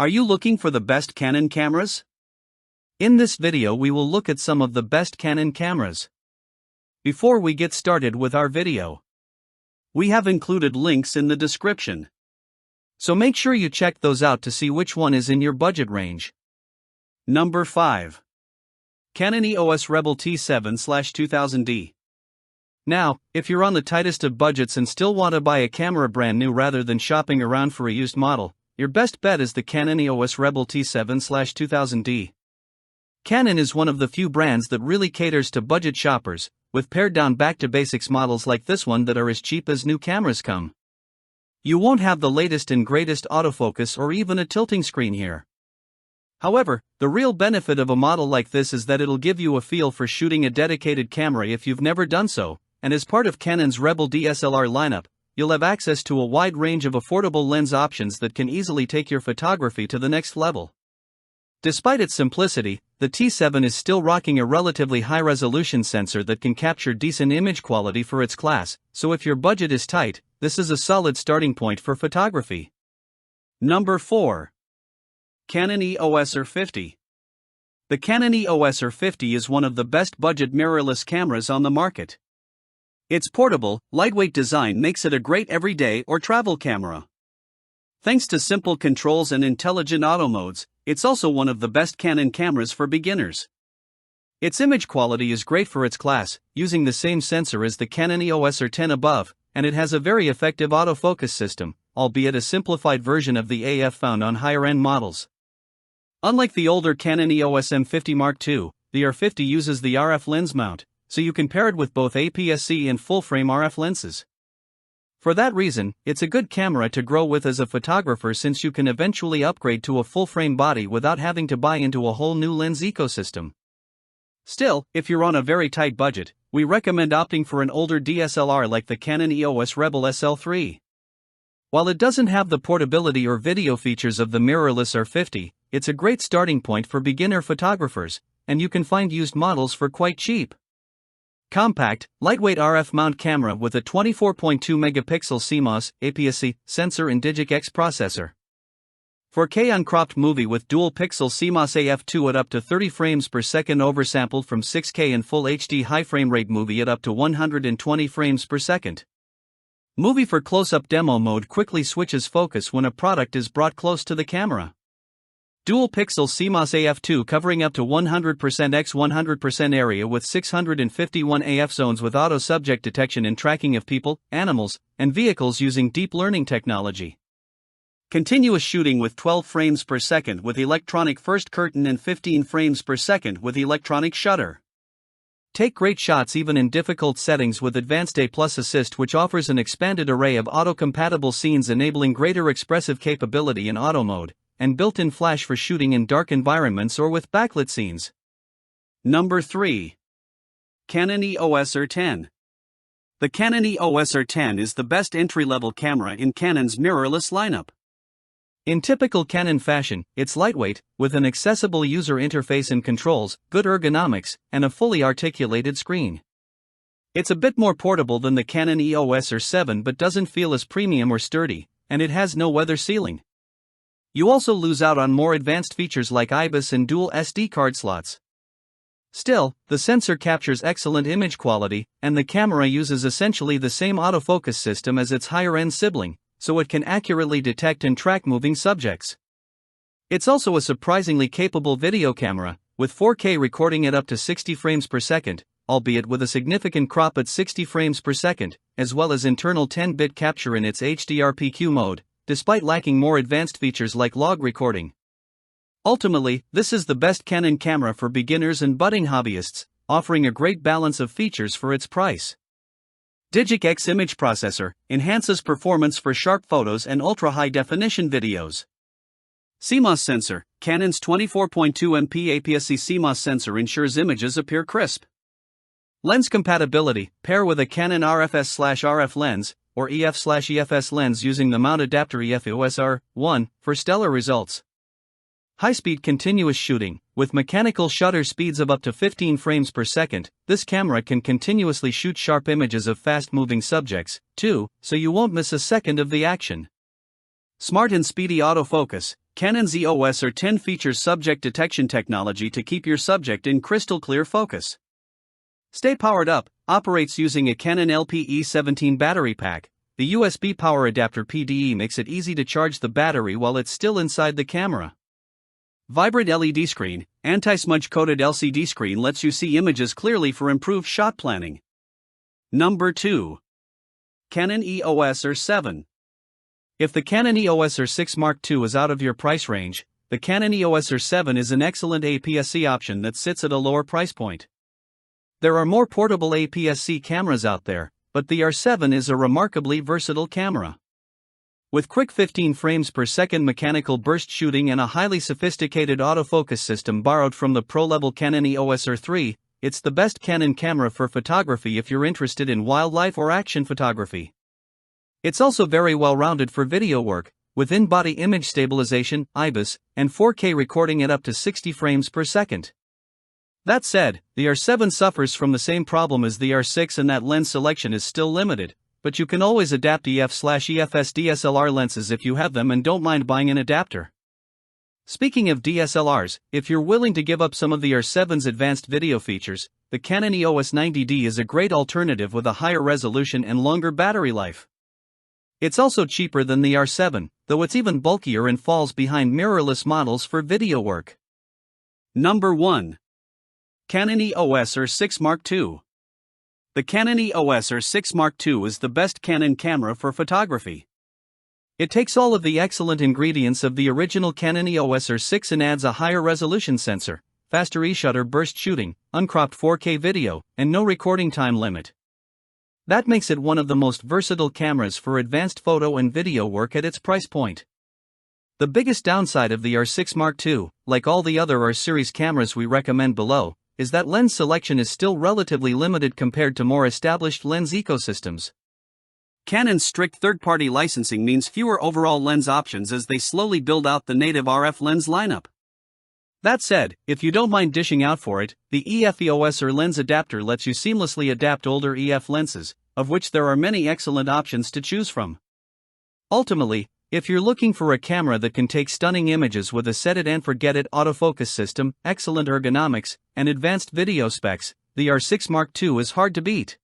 Are you looking for the best Canon cameras? In this video we will look at some of the best Canon cameras. Before we get started with our video, we have included links in the description. So make sure you check those out to see which one is in your budget range. Number 5. Canon EOS Rebel T7/2000D. Now, if you're on the tightest of budgets and still want to buy a camera brand new rather than shopping around for a used model, your best bet is the Canon EOS Rebel T7/2000D. Canon is one of the few brands that really caters to budget shoppers, with pared-down back-to-basics models like this one that are as cheap as new cameras come. You won't have the latest and greatest autofocus or even a tilting screen here. However, the real benefit of a model like this is that it'll give you a feel for shooting a dedicated camera if you've never done so, and as part of Canon's Rebel DSLR lineup, you'll have access to a wide range of affordable lens options that can easily take your photography to the next level. Despite its simplicity, the T7 is still rocking a relatively high-resolution sensor that can capture decent image quality for its class, so if your budget is tight, this is a solid starting point for photography. Number 4. Canon EOS R50. The Canon EOS R50 is one of the best budget mirrorless cameras on the market. Its portable, lightweight design makes it a great everyday or travel camera. Thanks to simple controls and intelligent auto modes, it's also one of the best Canon cameras for beginners. Its image quality is great for its class, using the same sensor as the Canon EOS R10 above, and it has a very effective autofocus system, albeit a simplified version of the AF found on higher-end models. Unlike the older Canon EOS M50 Mark II, the R50 uses the RF lens mount, so you can pair it with both APS-C and full-frame RF lenses. For that reason, it's a good camera to grow with as a photographer since you can eventually upgrade to a full-frame body without having to buy into a whole new lens ecosystem. Still, if you're on a very tight budget, we recommend opting for an older DSLR like the Canon EOS Rebel SL3. While it doesn't have the portability or video features of the mirrorless R50, it's a great starting point for beginner photographers, and you can find used models for quite cheap. Compact, lightweight RF mount camera with a 24.2 megapixel CMOS APS-C sensor and Digic-X processor. 4K uncropped movie with dual pixel CMOS AF2 at up to 30 frames per second oversampled from 6K and full HD high frame rate movie at up to 120 frames per second. Movie for close-up demo mode quickly switches focus when a product is brought close to the camera. Dual pixel CMOS AF2 covering up to 100% x 100% area with 651 AF zones with auto subject detection and tracking of people, animals, and vehicles using deep learning technology. Continuous shooting with 12 frames per second with electronic first curtain and 15 frames per second with electronic shutter. Take great shots even in difficult settings with Advanced A+ Assist, which offers an expanded array of auto-compatible scenes enabling greater expressive capability in auto mode, and built-in flash for shooting in dark environments or with backlit scenes. Number 3. Canon EOS R10. The Canon EOS R10 is the best entry-level camera in Canon's mirrorless lineup. In typical Canon fashion, it's lightweight, with an accessible user interface and controls, good ergonomics, and a fully articulated screen. It's a bit more portable than the Canon EOS R7 but doesn't feel as premium or sturdy, and it has no weather sealing. You also lose out on more advanced features like IBIS and dual SD card slots. Still, the sensor captures excellent image quality, and the camera uses essentially the same autofocus system as its higher-end sibling, so it can accurately detect and track moving subjects. It's also a surprisingly capable video camera, with 4K recording at up to 60 frames per second, albeit with a significant crop at 60 frames per second, as well as internal 10-bit capture in its HDR-PQ mode, despite lacking more advanced features like log recording. Ultimately, this is the best Canon camera for beginners and budding hobbyists, offering a great balance of features for its price. Digic-X image processor enhances performance for sharp photos and ultra-high-definition videos. CMOS sensor, Canon's 24.2 MP APS-C CMOS sensor ensures images appear crisp. Lens compatibility, pair with a Canon RFS/RF lens, or EF/EFS lens using the mount adapter EOS R1 for stellar results. High-speed continuous shooting, with mechanical shutter speeds of up to 15 frames per second, this camera can continuously shoot sharp images of fast-moving subjects, too, so you won't miss a second of the action. Smart and speedy autofocus, Canon's EOS R10 features subject detection technology to keep your subject in crystal clear focus. Stay powered up, operates using a Canon LPE17 battery pack. The USB power adapter PDE makes it easy to charge the battery while it's still inside the camera. Vibrant LED screen, anti-smudge coated LCD screen lets you see images clearly for improved shot planning. Number 2. Canon EOS R7. If the Canon EOS R6 Mark II is out of your price range, the Canon EOS R7 is an excellent APS-C option that sits at a lower price point. There are more portable APS-C cameras out there, but the R7 is a remarkably versatile camera. With quick 15 frames per second mechanical burst shooting and a highly sophisticated autofocus system borrowed from the pro-level Canon EOS R3, it's the best Canon camera for photography if you're interested in wildlife or action photography. It's also very well-rounded for video work, with in-body image stabilization, IBIS, and 4K recording at up to 60 frames per second. That said, the R7 suffers from the same problem as the R6 in that lens selection is still limited, but you can always adapt EF/EFS DSLR lenses if you have them and don't mind buying an adapter. Speaking of DSLRs, if you're willing to give up some of the R7's advanced video features, the Canon EOS 90D is a great alternative with a higher resolution and longer battery life. It's also cheaper than the R7, though it's even bulkier and falls behind mirrorless models for video work. Number 1. Canon EOS R6 Mark II. The Canon EOS R6 Mark II is the best Canon camera for photography. It takes all of the excellent ingredients of the original Canon EOS R6 and adds a higher resolution sensor, faster e-shutter burst shooting, uncropped 4K video, and no recording time limit. That makes it one of the most versatile cameras for advanced photo and video work at its price point. The biggest downside of the R6 Mark II, like all the other R-series cameras we recommend below, is that lens selection is still relatively limited compared to more established lens ecosystems. Canon's strict third-party licensing means fewer overall lens options as they slowly build out the native RF lens lineup. That said, if you don't mind dishing out for it, the EF/EOS R lens adapter lets you seamlessly adapt older EF lenses, of which there are many excellent options to choose from. Ultimately, if you're looking for a camera that can take stunning images with a set-it-and-forget-it autofocus system, excellent ergonomics, and advanced video specs, the R6 Mark II is hard to beat.